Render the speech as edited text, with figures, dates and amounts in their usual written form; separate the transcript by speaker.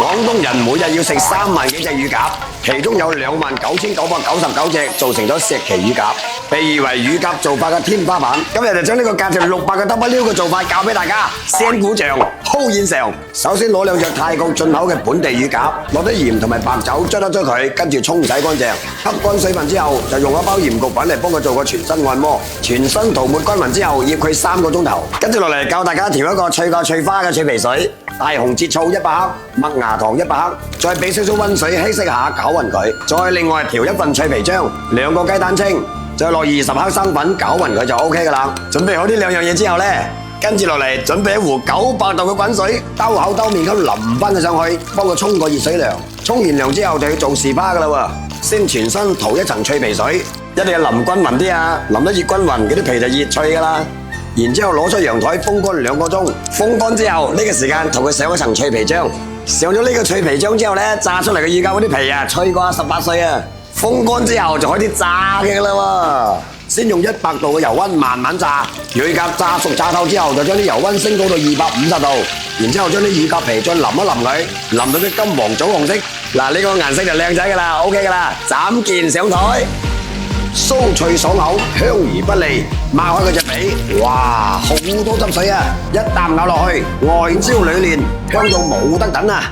Speaker 1: 廣東人每日要食3萬幾隻乳鴿，其中有29,999隻做成咗石岐乳鴿，被譽為乳鴿做法嘅天花板。今日就將呢個價值600個 W 嘅做法教俾大家。先鼓醬鋪現成，首先攞2隻泰國進口嘅本地乳鴿，落啲鹽同埋白酒捽一捽佢，跟住沖洗乾淨，吸乾水分之後，就用一包鹽焗品嚟幫佢做個全身按摩，全身塗抹均勻之後，醃佢3個鐘頭。跟住落嚟教大家調一個脆過脆花嘅脆皮水。大紅浙醋100克，麥芽糖100克，再俾少少溫水稀釋下，攪勻佢。再另外調1份脆皮漿，2個雞蛋清，再落20克生粉，攪勻佢就 OK 噶啦。準備好呢2樣嘢之後呢，跟住落嚟準備一壺900度嘅滾水，兜口兜面咁淋翻佢上去，幫佢沖個熱水涼。沖完涼之後就要做士巴噶啦喎，先全身塗一層脆皮水，一定要淋均勻啲啊，淋得越均勻，嗰啲皮就越脆噶啦。然之後攞出陽台風乾2個鐘，風乾之後呢個時間同佢上一層脆皮漿，上咗呢個脆皮漿之後呢，炸出嚟嘅乳鴿嗰啲皮啊，脆過18歲啊！風乾之後就開始炸嘅啦喎，先用100度嘅油溫慢慢炸，乳鴿炸熟炸透之後，就將啲油溫升高到250度，然之後將啲乳鴿皮再淋一淋佢，淋到啲金黃棗紅色，嗱呢個顏色就靚仔噶啦 ，OK 噶啦，斬件上台。酥脆爽口，香而不膩，擘開佢隻皮，哇，好多汁水啊！一啖咬落去，外焦裏嫩，香到冇得等啊！